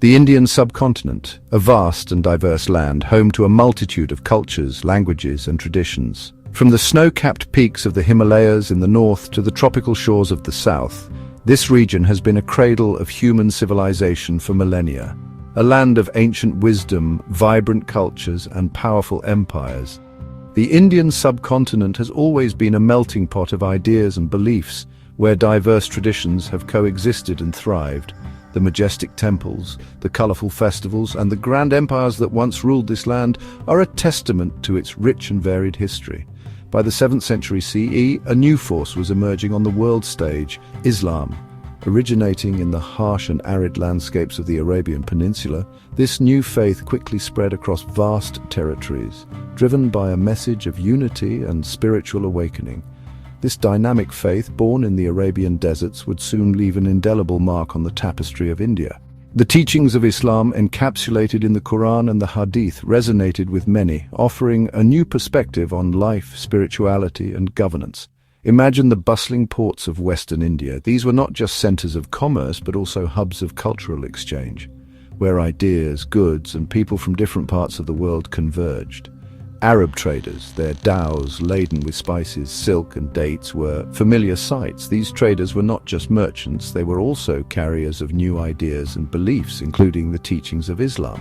The Indian subcontinent, a vast and diverse land, home to a multitude of cultures, languages, and traditions. From the snow-capped peaks of the Himalayas in the north to the tropical shores of the south, this region has been a cradle of human civilization for millennia. A land of ancient wisdom, vibrant cultures, and powerful empires. The Indian subcontinent has always been a melting pot of ideas and beliefs, where diverse traditions have coexisted and thrived. The majestic temples, the colorful festivals, and the grand empires that once ruled this land are a testament to its rich and varied history. By the 7th century CE, a new force was emerging on the world stage, Islam. Originating in the harsh and arid landscapes of the Arabian Peninsula, this new faith quickly spread across vast territories, driven by a message of unity and spiritual awakening. This dynamic faith, born in the Arabian deserts, would soon leave an indelible mark on the tapestry of India. The teachings of Islam, encapsulated in the Quran and the Hadith, resonated with many, offering a new perspective on life, spirituality, and governance. Imagine the bustling ports of Western India. These were not just centers of commerce, but also hubs of cultural exchange, where ideas, goods, and people from different parts of the world converged. Arab traders, their dhows laden with spices, silk, and dates, were familiar sights. These traders were not just merchants, they were also carriers of new ideas and beliefs, including the teachings of Islam.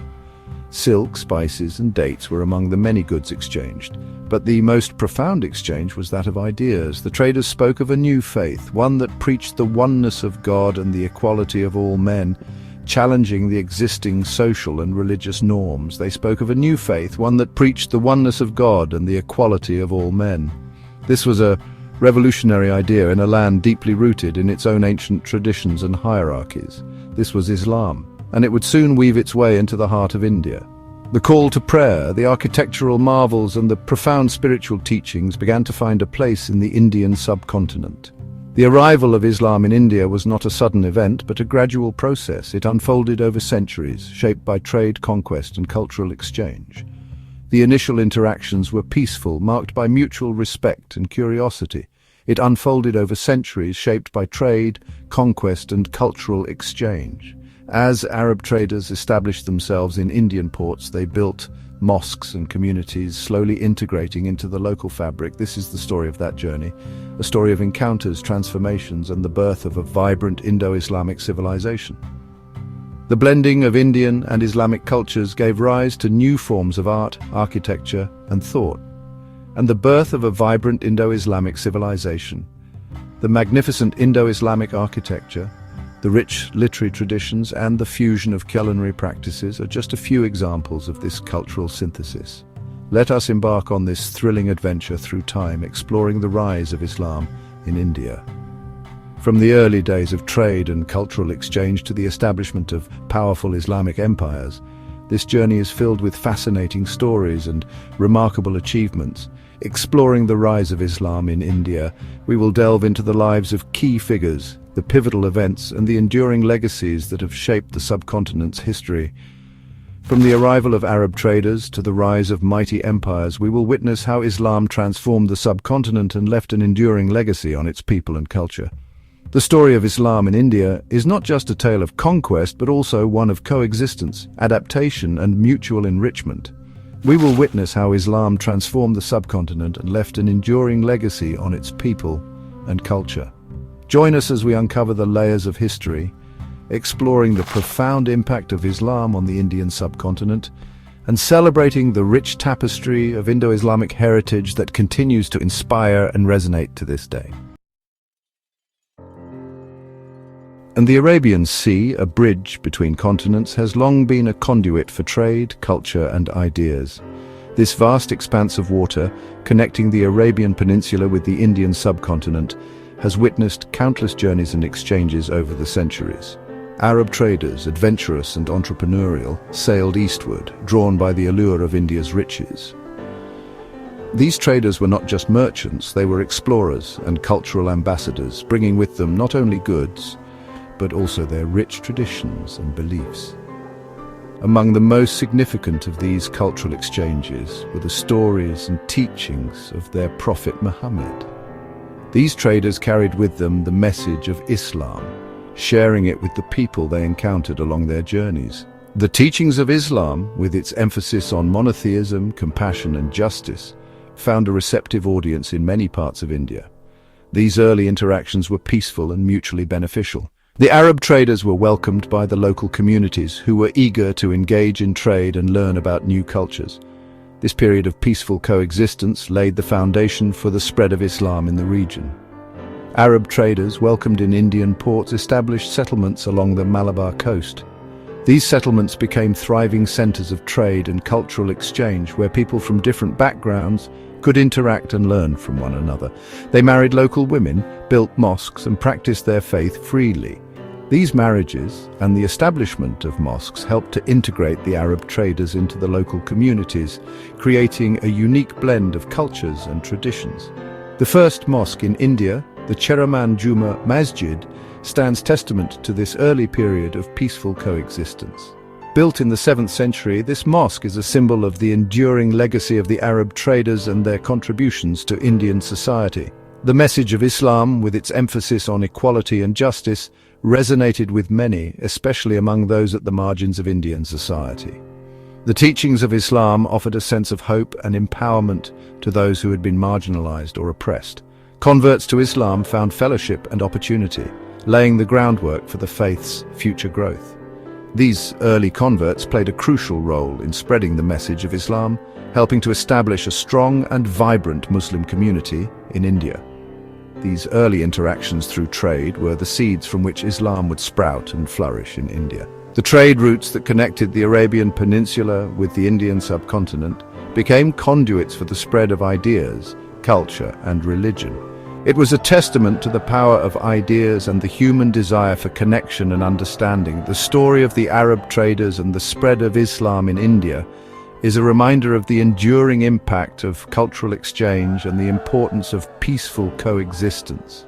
Silk, spices, and dates were among the many goods exchanged, but the most profound exchange was that of ideas. The traders spoke of a new faith, one that preached the oneness of God and the equality of all men, challenging the existing social and religious norms. They spoke of a new faith, one that preached the oneness of God and the equality of all men. This was a revolutionary idea in a land deeply rooted in its own ancient traditions and hierarchies. This was Islam, and it would soon weave its way into the heart of India. The call to prayer, the architectural marvels, and the profound spiritual teachings began to find a place in the Indian subcontinent. The arrival of Islam in India was not a sudden event, but a gradual process. It unfolded over centuries, shaped by trade, conquest, and cultural exchange. The initial interactions were peaceful, marked by mutual respect and curiosity. It unfolded over centuries, shaped by trade, conquest, and cultural exchange. As Arab traders established themselves in Indian ports, they built mosques and communities, slowly integrating into the local fabric. This is the story of that journey, a story of encounters, transformations, and the birth of a vibrant Indo-Islamic civilization. The blending of Indian and Islamic cultures gave rise to new forms of art, architecture, and thought, and the birth of a vibrant Indo-Islamic civilization. The magnificent Indo-Islamic architecture, the rich literary traditions, and the fusion of culinary practices are just a few examples of this cultural synthesis. Let us embark on this thrilling adventure through time, exploring the rise of Islam in India. From the early days of trade and cultural exchange to the establishment of powerful Islamic empires, this journey is filled with fascinating stories and remarkable achievements. Exploring the rise of Islam in India, we will delve into the lives of key figures, the pivotal events, and the enduring legacies that have shaped the subcontinent's history. From the arrival of Arab traders to the rise of mighty empires, we will witness how Islam transformed the subcontinent and left an enduring legacy on its people and culture. The story of Islam in India is not just a tale of conquest, but also one of coexistence, adaptation, and mutual enrichment. We will witness how Islam transformed the subcontinent and left an enduring legacy on its people and culture. Join us as we uncover the layers of history, exploring the profound impact of Islam on the Indian subcontinent, and celebrating the rich tapestry of Indo-Islamic heritage that continues to inspire and resonate to this day. And the Arabian Sea, a bridge between continents, has long been a conduit for trade, culture, and ideas. This vast expanse of water, connecting the Arabian Peninsula with the Indian subcontinent, has witnessed countless journeys and exchanges over the centuries. Arab traders, adventurous and entrepreneurial, sailed eastward, drawn by the allure of India's riches. These traders were not just merchants, they were explorers and cultural ambassadors, bringing with them not only goods, but also their rich traditions and beliefs. Among the most significant of these cultural exchanges were the stories and teachings of their prophet Muhammad. These traders carried with them the message of Islam, sharing it with the people they encountered along their journeys. The teachings of Islam, with its emphasis on monotheism, compassion and justice, found a receptive audience in many parts of India. These early interactions were peaceful and mutually beneficial. The Arab traders were welcomed by the local communities who were eager to engage in trade and learn about new cultures. This period of peaceful coexistence laid the foundation for the spread of Islam in the region. Arab traders welcomed in Indian ports established settlements along the Malabar coast. These settlements became thriving centers of trade and cultural exchange where people from different backgrounds could interact and learn from one another. They married local women, built mosques and practiced their faith freely. These marriages and the establishment of mosques helped to integrate the Arab traders into the local communities, creating a unique blend of cultures and traditions. The first mosque in India, the Cheraman Juma Masjid, stands testament to this early period of peaceful coexistence. Built in the 7th century, this mosque is a symbol of the enduring legacy of the Arab traders and their contributions to Indian society. The message of Islam, with its emphasis on equality and justice, resonated with many, especially among those at the margins of Indian society. The teachings of Islam offered a sense of hope and empowerment to those who had been marginalized or oppressed. Converts to Islam found fellowship and opportunity, laying the groundwork for the faith's future growth. These early converts played a crucial role in spreading the message of Islam, helping to establish a strong and vibrant Muslim community in India. These early interactions through trade were the seeds from which Islam would sprout and flourish in India. The trade routes that connected the Arabian Peninsula with the Indian subcontinent became conduits for the spread of ideas, culture, and religion. It was a testament to the power of ideas and the human desire for connection and understanding. The story of the Arab traders and the spread of Islam in India is a reminder of the enduring impact of cultural exchange and the importance of peaceful coexistence.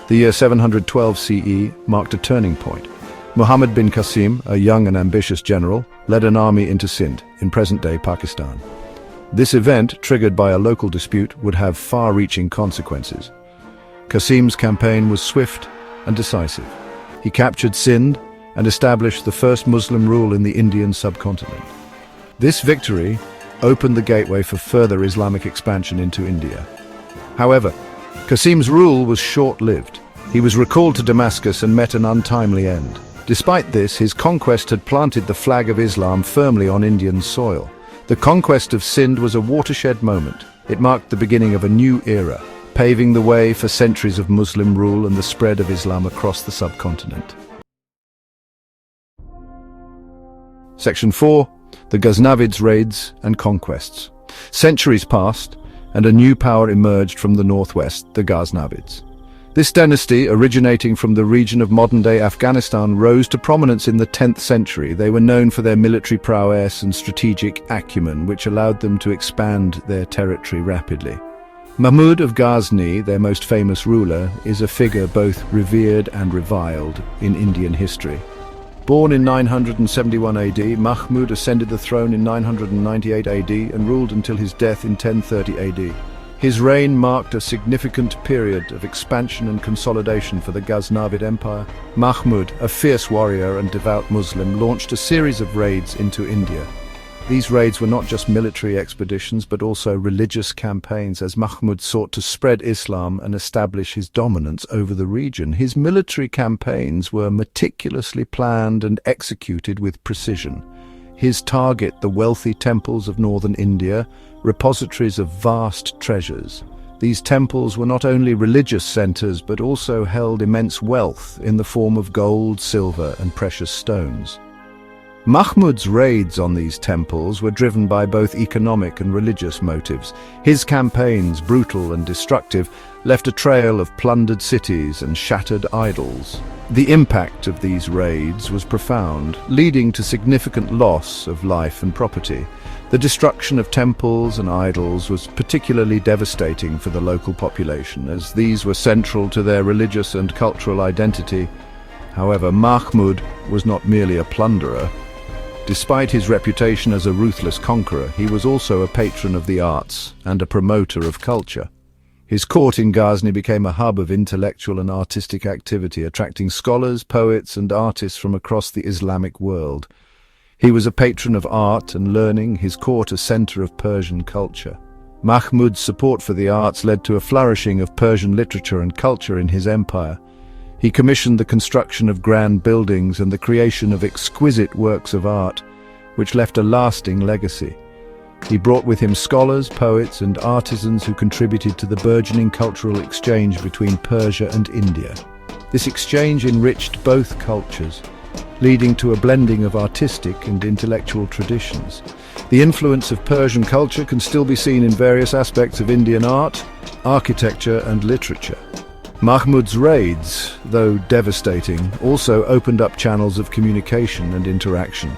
The year 712 CE marked a turning point. Muhammad bin Qasim, a young and ambitious general, led an army into Sindh, in present-day Pakistan. This event, triggered by a local dispute, would have far-reaching consequences. Qasim's campaign was swift and decisive. He captured Sindh and established the first Muslim rule in the Indian subcontinent. This victory opened the gateway for further Islamic expansion into India. However, Qasim's rule was short-lived. He was recalled to Damascus and met an untimely end. Despite this, his conquest had planted the flag of Islam firmly on Indian soil. The conquest of Sindh was a watershed moment. It marked the beginning of a new era, paving the way for centuries of Muslim rule and the spread of Islam across the subcontinent. Section 4. The Ghaznavids' raids and conquests. Centuries passed, and a new power emerged from the northwest, the Ghaznavids. This dynasty, originating from the region of modern-day Afghanistan, rose to prominence in the 10th century. They were known for their military prowess and strategic acumen, which allowed them to expand their territory rapidly. Mahmud of Ghazni, their most famous ruler, is a figure both revered and reviled in Indian history. Born in 971 AD, Mahmud ascended the throne in 998 AD and ruled until his death in 1030 AD. His reign marked a significant period of expansion and consolidation for the Ghaznavid Empire. Mahmud, a fierce warrior and devout Muslim, launched a series of raids into India. These raids were not just military expeditions, but also religious campaigns, as Mahmud sought to spread Islam and establish his dominance over the region. His military campaigns were meticulously planned and executed with precision. His target, the wealthy temples of northern India, repositories of vast treasures. These temples were not only religious centers, but also held immense wealth in the form of gold, silver, and precious stones. Mahmud's raids on these temples were driven by both economic and religious motives. His campaigns, brutal and destructive, left a trail of plundered cities and shattered idols. The impact of these raids was profound, leading to significant loss of life and property. The destruction of temples and idols was particularly devastating for the local population, as these were central to their religious and cultural identity. However, Mahmud was not merely a plunderer. Despite his reputation as a ruthless conqueror, he was also a patron of the arts and a promoter of culture. His court in Ghazni became a hub of intellectual and artistic activity, attracting scholars, poets, and artists from across the Islamic world. He was a patron of art and learning, his court a center of Persian culture. Mahmud's support for the arts led to a flourishing of Persian literature and culture in his empire. He commissioned the construction of grand buildings and the creation of exquisite works of art, which left a lasting legacy. He brought with him scholars, poets, and artisans who contributed to the burgeoning cultural exchange between Persia and India. This exchange enriched both cultures, leading to a blending of artistic and intellectual traditions. The influence of Persian culture can still be seen in various aspects of Indian art, architecture, and literature. Mahmud's raids, though devastating, also opened up channels of communication and interaction.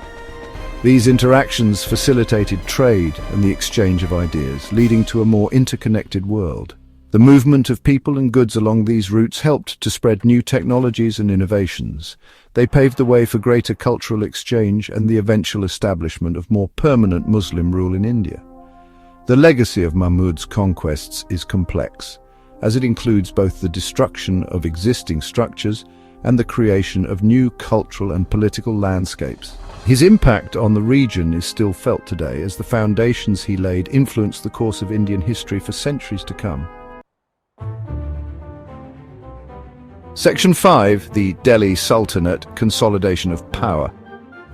These interactions facilitated trade and the exchange of ideas, leading to a more interconnected world. The movement of people and goods along these routes helped to spread new technologies and innovations. They paved the way for greater cultural exchange and the eventual establishment of more permanent Muslim rule in India. The legacy of Mahmud's conquests is complex, as it includes both the destruction of existing structures and the creation of new cultural and political landscapes. His impact on the region is still felt today, as the foundations he laid influenced the course of Indian history for centuries to come. Section 5. The Delhi Sultanate, Consolidation of Power.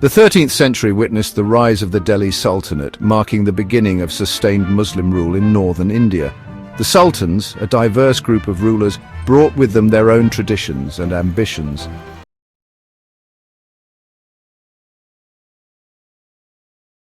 The 13th century witnessed the rise of the Delhi Sultanate, marking the beginning of sustained Muslim rule in northern India. The sultans, a diverse group of rulers, brought with them their own traditions and ambitions,